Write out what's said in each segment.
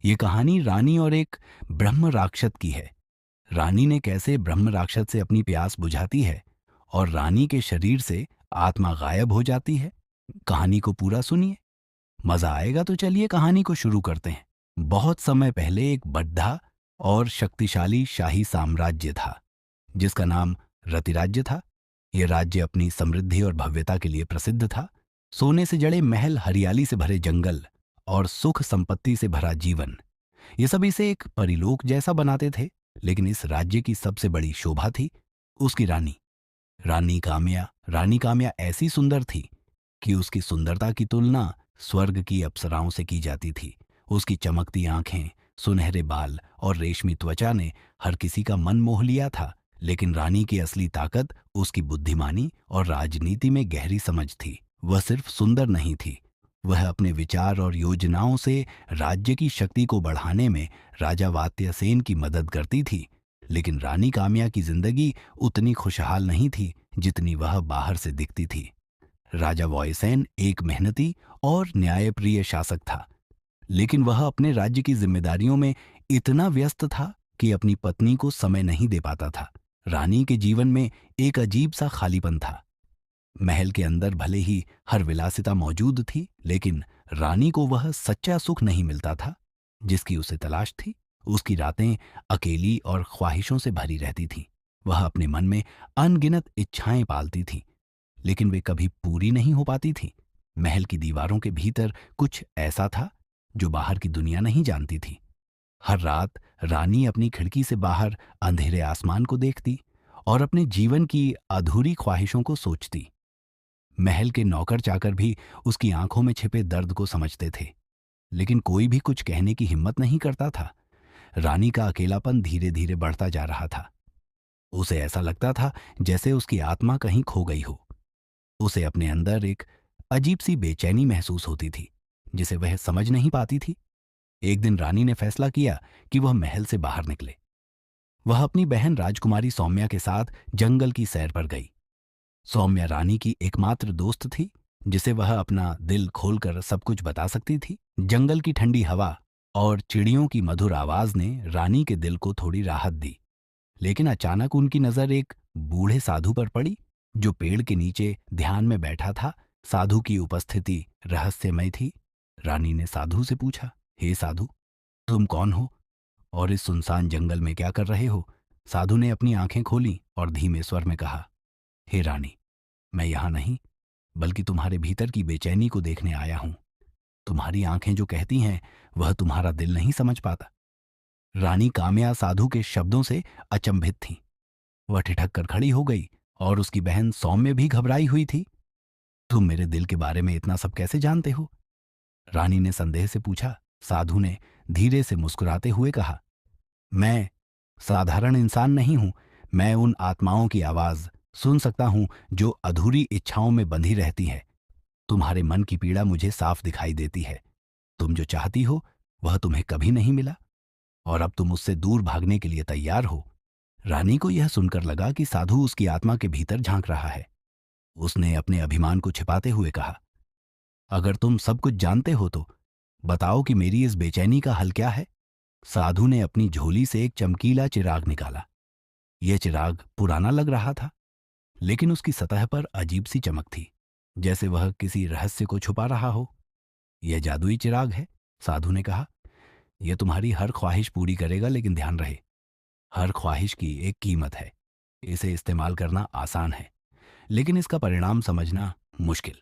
ये कहानी रानी और एक ब्रह्म राक्षस की है। रानी ने कैसे ब्रह्म राक्षस से अपनी प्यास बुझाती है और रानी के शरीर से आत्मा गायब हो जाती है। कहानी को पूरा सुनिए, मजा आएगा। तो चलिए कहानी को शुरू करते हैं। बहुत समय पहले एक बड़ा और शक्तिशाली शाही साम्राज्य था जिसका नाम रतिराज्य था। यह राज्य अपनी समृद्धि और भव्यता के लिए प्रसिद्ध था। सोने से जड़े महल, हरियाली से भरे जंगल और सुख संपत्ति से भरा जीवन, ये सब इसे एक परिलोक जैसा बनाते थे। लेकिन इस राज्य की सबसे बड़ी शोभा थी उसकी रानी, रानी काम्या। रानी काम्या ऐसी सुंदर थी कि उसकी सुंदरता की तुलना स्वर्ग की अप्सराओं से की जाती थी। उसकी चमकती आंखें, सुनहरे बाल और रेशमी त्वचा ने हर किसी का मन मोह लिया था। लेकिन रानी की असली ताकत उसकी बुद्धिमानी और राजनीति में गहरी समझ थी। वह सिर्फ सुंदर नहीं थी, वह अपने विचार और योजनाओं से राज्य की शक्ति को बढ़ाने में राजा वात्यसेन की मदद करती थी। लेकिन रानी काम्या की जिंदगी उतनी खुशहाल नहीं थी जितनी वह बाहर से दिखती थी। राजा वॉयसेन एक मेहनती और न्यायप्रिय शासक था, लेकिन वह अपने राज्य की जिम्मेदारियों में इतना व्यस्त था कि अपनी पत्नी को समय नहीं दे पाता था। रानी के जीवन में एक अजीब सा खालीपन था। महल के अंदर भले ही हर विलासिता मौजूद थी, लेकिन रानी को वह सच्चा सुख नहीं मिलता था जिसकी उसे तलाश थी। उसकी रातें अकेली और ख्वाहिशों से भरी रहती थीं। वह अपने मन में अनगिनत इच्छाएं पालती थी, लेकिन वे कभी पूरी नहीं हो पाती थीं। महल की दीवारों के भीतर कुछ ऐसा था जो बाहर की दुनिया नहीं जानती थी। हर रात रानी अपनी खिड़की से बाहर अंधेरे आसमान को देखती और अपने जीवन की अधूरी ख्वाहिशों को सोचती। महल के नौकर चाकर भी उसकी आंखों में छिपे दर्द को समझते थे, लेकिन कोई भी कुछ कहने की हिम्मत नहीं करता था। रानी का अकेलापन धीरे धीरे बढ़ता जा रहा था। उसे ऐसा लगता था जैसे उसकी आत्मा कहीं खो गई हो। उसे अपने अंदर एक अजीब सी बेचैनी महसूस होती थी जिसे वह समझ नहीं पाती थी। एक दिन रानी ने फैसला किया कि वह महल से बाहर निकले। वह अपनी बहन राजकुमारी सौम्या के साथ जंगल की सैर पर गई। सौम्या रानी की एकमात्र दोस्त थी जिसे वह अपना दिल खोलकर सब कुछ बता सकती थी। जंगल की ठंडी हवा और चिड़ियों की मधुर आवाज ने रानी के दिल को थोड़ी राहत दी। लेकिन अचानक उनकी नजर एक बूढ़े साधु पर पड़ी जो पेड़ के नीचे ध्यान में बैठा था। साधु की उपस्थिति रहस्यमय थी। रानी ने साधु से पूछा, हे साधु, तुम कौन हो और इस सुनसान जंगल में क्या कर रहे हो? साधु ने अपनी आंखें खोली और धीमे स्वर में कहा, हे रानी, मैं यहां नहीं बल्कि तुम्हारे भीतर की बेचैनी को देखने आया हूं। तुम्हारी आंखें जो कहती हैं वह तुम्हारा दिल नहीं समझ पाता। रानी काम्या साधु के शब्दों से अचंभित थी। वह ठिठक कर खड़ी हो गई और उसकी बहन सौम्य भी घबराई हुई थी। तुम मेरे दिल के बारे में इतना सब कैसे जानते हो? रानी ने संदेह से पूछा। साधु ने धीरे से मुस्कुराते हुए कहा, मैं साधारण इंसान नहीं हूं। मैं उन आत्माओं की आवाज सुन सकता हूं जो अधूरी इच्छाओं में बंधी रहती है। तुम्हारे मन की पीड़ा मुझे साफ दिखाई देती है। तुम जो चाहती हो वह तुम्हें कभी नहीं मिला और अब तुम उससे दूर भागने के लिए तैयार हो। रानी को यह सुनकर लगा कि साधु उसकी आत्मा के भीतर झांक रहा है। उसने अपने अभिमान को छिपाते हुए कहा, अगर तुम सब कुछ जानते हो तो बताओ कि मेरी इस बेचैनी का हल क्या है? साधु ने अपनी झोली से एक चमकीला चिराग निकाला। यह चिराग पुराना लग रहा था, लेकिन उसकी सतह पर अजीब सी चमक थी, जैसे वह किसी रहस्य को छुपा रहा हो। यह जादुई चिराग है, साधु ने कहा। यह तुम्हारी हर ख्वाहिश पूरी करेगा, लेकिन ध्यान रहे, हर ख्वाहिश की एक कीमत है। इसे इस्तेमाल करना आसान है, लेकिन इसका परिणाम समझना मुश्किल।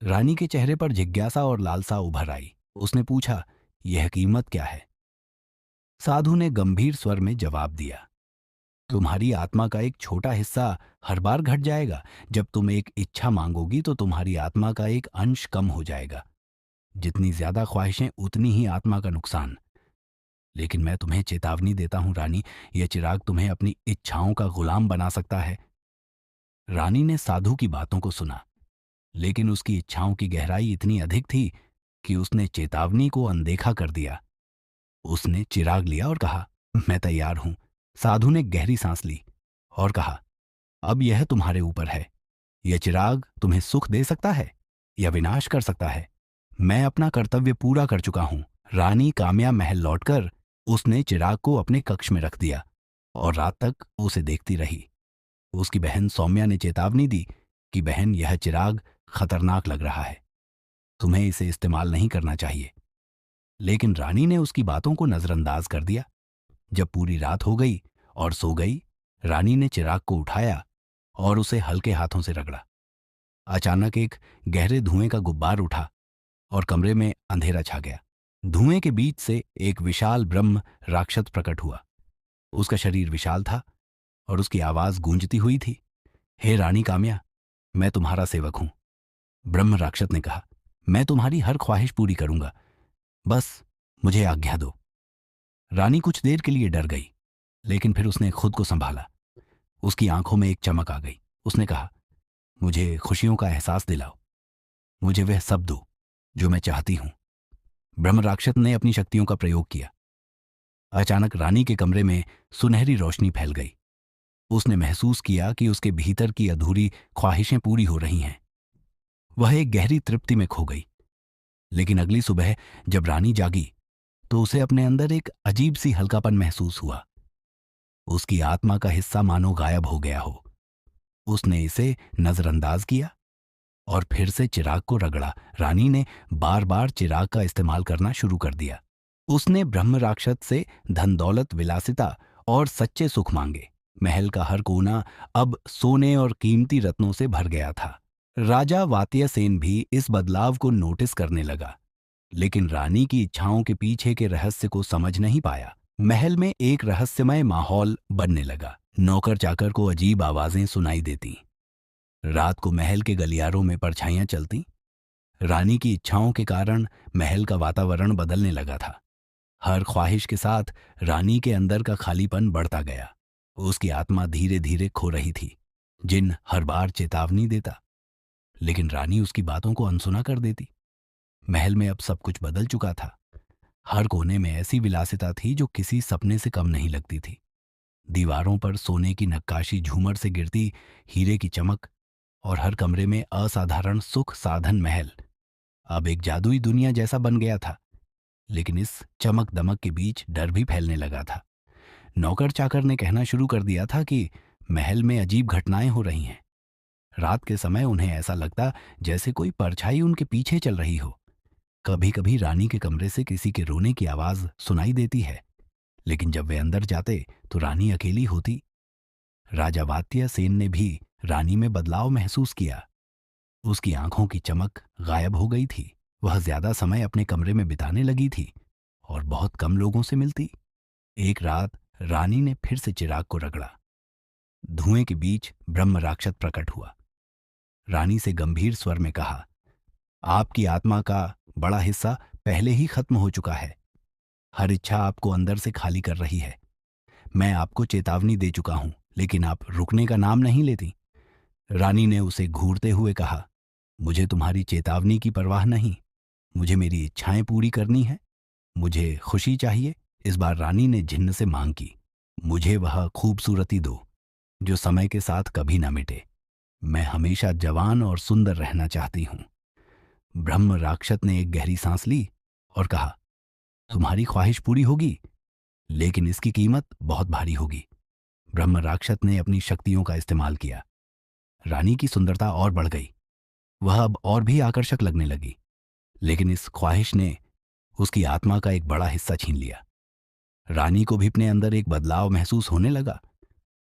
रानी के चेहरे पर जिज्ञासा और लालसा उभर आई। उसने पूछा, यह कीमत क्या है? साधु ने गंभीर स्वर में जवाब दिया, तुम्हारी आत्मा का एक छोटा हिस्सा हर बार घट जाएगा। जब तुम एक इच्छा मांगोगी तो तुम्हारी आत्मा का एक अंश कम हो जाएगा। जितनी ज्यादा ख्वाहिशें उतनी ही आत्मा का नुकसान। लेकिन मैं तुम्हें चेतावनी देता हूं रानी, यह चिराग तुम्हें अपनी इच्छाओं का गुलाम बना सकता है। रानी ने साधु की बातों को सुना, लेकिन उसकी इच्छाओं की गहराई इतनी अधिक थी कि उसने चेतावनी को अनदेखा कर दिया। उसने चिराग लिया और कहा, मैं तैयार हूं। साधु ने गहरी सांस ली और कहा, अब यह तुम्हारे ऊपर है। यह चिराग तुम्हें सुख दे सकता है या विनाश कर सकता है। मैं अपना कर्तव्य पूरा कर चुका हूं। रानी काम्या महल लौटकर उसने चिराग को अपने कक्ष में रख दिया और रात तक उसे देखती रही। उसकी बहन सौम्या ने चेतावनी दी कि बहन, यह चिराग खतरनाक लग रहा है, तुम्हें इसे इस्तेमाल नहीं करना चाहिए। लेकिन रानी ने उसकी बातों को नजरअंदाज कर दिया। जब पूरी रात हो गई और सो गई, रानी ने चिराग को उठाया और उसे हल्के हाथों से रगड़ा। अचानक एक गहरे धुएं का गुब्बार उठा और कमरे में अंधेरा छा गया। धुएं के बीच से एक विशाल ब्रह्म राक्षस प्रकट हुआ। उसका शरीर विशाल था और उसकी आवाज गूंजती हुई थी, हे रानी काम्या, मैं तुम्हारा सेवक हूं। ब्रह्म राक्षस ने कहा, मैं तुम्हारी हर ख्वाहिश पूरी करूंगा, बस मुझे आज्ञा दो। रानी कुछ देर के लिए डर गई, लेकिन फिर उसने खुद को संभाला। उसकी आंखों में एक चमक आ गई। उसने कहा, मुझे खुशियों का एहसास दिलाओ, मुझे वह सब दो जो मैं चाहती हूं। ब्रह्म राक्षस ने अपनी शक्तियों का प्रयोग किया। अचानक रानी के कमरे में सुनहरी रोशनी फैल गई। उसने महसूस किया कि उसके भीतर की अधूरी ख्वाहिशें पूरी हो रही हैं। वह एक गहरी तृप्ति में खो गई। लेकिन अगली सुबह जब रानी जागी तो उसे अपने अंदर एक अजीब सी हल्कापन महसूस हुआ। उसकी आत्मा का हिस्सा मानो गायब हो गया हो। उसने इसे नजरअंदाज किया और फिर से चिराग को रगड़ा। रानी ने बार बार चिराग का इस्तेमाल करना शुरू कर दिया। उसने ब्रह्म राक्षस से धन दौलत, विलासिता और सच्चे सुख मांगे। महल का हर कोना अब सोने और कीमती रत्नों से भर गया था। राजा वात्यसेन भी इस बदलाव को नोटिस करने लगा, लेकिन रानी की इच्छाओं के पीछे के रहस्य को समझ नहीं पाया। महल में एक रहस्यमय माहौल बनने लगा। नौकर चाकर को अजीब आवाजें सुनाई देती। रात को महल के गलियारों में परछाइयां चलती। रानी की इच्छाओं के कारण महल का वातावरण बदलने लगा था। हर ख्वाहिश के साथ रानी के अंदर का खालीपन बढ़ता गया। उसकी आत्मा धीरे धीरे खो रही थी। जिन हर बार चेतावनी देता, लेकिन रानी उसकी बातों को अनसुना कर देती। महल में अब सब कुछ बदल चुका था। हर कोने में ऐसी विलासिता थी जो किसी सपने से कम नहीं लगती थी। दीवारों पर सोने की नक्काशी, झूमर से गिरती हीरे की चमक और हर कमरे में असाधारण सुख साधन। महल अब एक जादुई दुनिया जैसा बन गया था। लेकिन इस चमक दमक के बीच डर भी फैलने लगा था। नौकर चाकर ने कहना शुरू कर दिया था कि महल में अजीब घटनाएं हो रही हैं। रात के समय उन्हें ऐसा लगता जैसे कोई परछाई उनके पीछे चल रही हो। कभी कभी रानी के कमरे से किसी के रोने की आवाज सुनाई देती है, लेकिन जब वे अंदर जाते तो रानी अकेली होती। राजा वात्यसेन ने भी रानी में बदलाव महसूस किया। उसकी आंखों की चमक गायब हो गई थी। वह ज्यादा समय अपने कमरे में बिताने लगी थी और बहुत कम लोगों से मिलती। एक रात रानी ने फिर से चिराग को रगड़ा। धुएं के बीच ब्रह्म राक्षस प्रकट हुआ। रानी से गंभीर स्वर में कहा, आपकी आत्मा का बड़ा हिस्सा पहले ही खत्म हो चुका है। हर इच्छा आपको अंदर से खाली कर रही है। मैं आपको चेतावनी दे चुका हूं, लेकिन आप रुकने का नाम नहीं लेती। रानी ने उसे घूरते हुए कहा, मुझे तुम्हारी चेतावनी की परवाह नहीं, मुझे मेरी इच्छाएं पूरी करनी है। मुझे खुशी चाहिए। इस बार रानी ने जिन्न से मांग की, मुझे वह खूबसूरती दो जो समय के साथ कभी न मिटे। मैं हमेशा जवान और सुंदर रहना चाहती हूं। ब्रह्म राक्षस ने एक गहरी सांस ली और कहा, तुम्हारी ख्वाहिश पूरी होगी, लेकिन इसकी कीमत बहुत भारी होगी। ब्रह्म राक्षस ने अपनी शक्तियों का इस्तेमाल किया। रानी की सुंदरता और बढ़ गई। वह अब और भी आकर्षक लगने लगी, लेकिन इस ख्वाहिश ने उसकी आत्मा का एक बड़ा हिस्सा छीन लिया। रानी को भी अपने अंदर एक बदलाव महसूस होने लगा।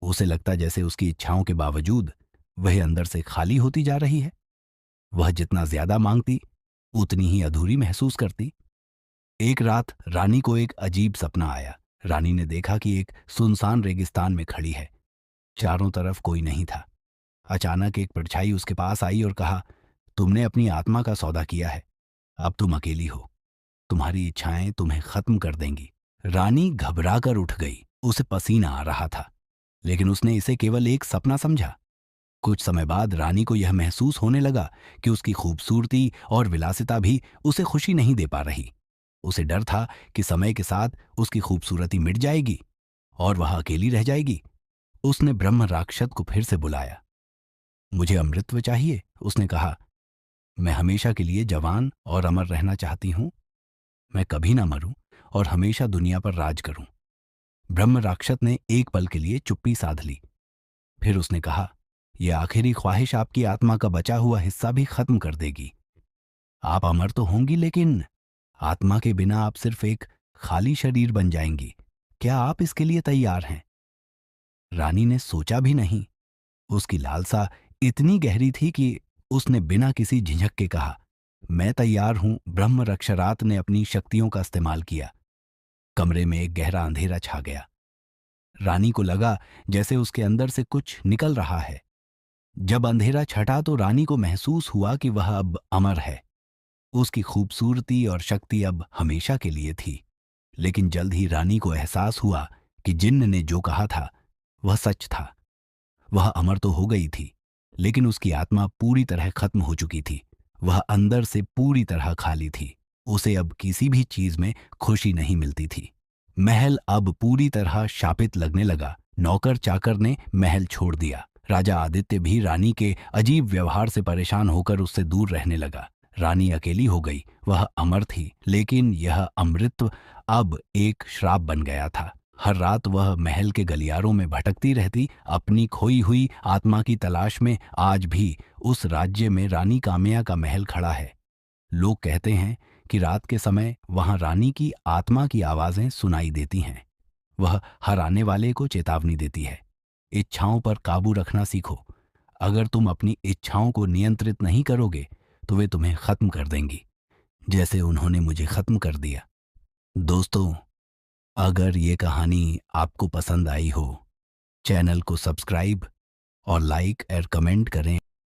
उसे लगता जैसे उसकी इच्छाओं के बावजूद वह अंदर से खाली होती जा रही है। वह जितना ज्यादा मांगती, उतनी ही अधूरी महसूस करती। एक रात रानी को एक अजीब सपना आया। रानी ने देखा कि एक सुनसान रेगिस्तान में खड़ी है। चारों तरफ कोई नहीं था। अचानक एक परछाई उसके पास आई और कहा, तुमने अपनी आत्मा का सौदा किया है, अब तुम अकेली हो। तुम्हारी इच्छाएं तुम्हें खत्म कर देंगी। रानी घबरा कर उठ गई। उसे पसीना आ रहा था, लेकिन उसने इसे केवल एक सपना समझा। कुछ समय बाद रानी को यह महसूस होने लगा कि उसकी खूबसूरती और विलासिता भी उसे खुशी नहीं दे पा रही। उसे डर था कि समय के साथ उसकी खूबसूरती मिट जाएगी और वह अकेली रह जाएगी। उसने ब्रह्म राक्षस को फिर से बुलाया। मुझे अमृतत्व चाहिए, उसने कहा। मैं हमेशा के लिए जवान और अमर रहना चाहती हूं। मैं कभी ना मरूं और हमेशा दुनिया पर राज करूं। ब्रह्म राक्षस ने एक पल के लिए चुप्पी साध ली। फिर उसने कहा, यह आखिरी ख्वाहिश आपकी आत्मा का बचा हुआ हिस्सा भी खत्म कर देगी। आप अमर तो होंगी, लेकिन आत्मा के बिना आप सिर्फ एक खाली शरीर बन जाएंगी। क्या आप इसके लिए तैयार हैं? रानी ने सोचा भी नहीं। उसकी लालसा इतनी गहरी थी कि उसने बिना किसी झिझक के कहा, मैं तैयार हूं। ब्रह्म रक्षरात ने अपनी शक्तियों का इस्तेमाल किया। कमरे में एक गहरा अंधेरा छा गया। रानी को लगा जैसे उसके अंदर से कुछ निकल रहा है। जब अंधेरा छटा तो रानी को महसूस हुआ कि वह अब अमर है। उसकी खूबसूरती और शक्ति अब हमेशा के लिए थी। लेकिन जल्द ही रानी को एहसास हुआ कि जिन्न ने जो कहा था वह सच था। वह अमर तो हो गई थी, लेकिन उसकी आत्मा पूरी तरह खत्म हो चुकी थी। वह अंदर से पूरी तरह खाली थी। उसे अब किसी भी चीज में खुशी नहीं मिलती थी। महल अब पूरी तरह शापित लगने लगा। नौकर चाकर ने महल छोड़ दिया। राजा आदित्य भी रानी के अजीब व्यवहार से परेशान होकर उससे दूर रहने लगा। रानी अकेली हो गई। वह अमर थी, लेकिन यह अमृत अब एक श्राप बन गया था। हर रात वह महल के गलियारों में भटकती रहती, अपनी खोई हुई आत्मा की तलाश में। आज भी उस राज्य में रानी काम्या का महल खड़ा है। लोग कहते हैं कि रात के समय वहां रानी की आत्मा की आवाजें सुनाई देती हैं। वह हर आने वाले को चेतावनी देती है, इच्छाओं पर काबू रखना सीखो। अगर तुम अपनी इच्छाओं को नियंत्रित नहीं करोगे तो वे तुम्हें खत्म कर देंगी, जैसे उन्होंने मुझे खत्म कर दिया। दोस्तों, अगर ये कहानी आपको पसंद आई हो, चैनल को सब्सक्राइब और लाइक और कमेंट करें।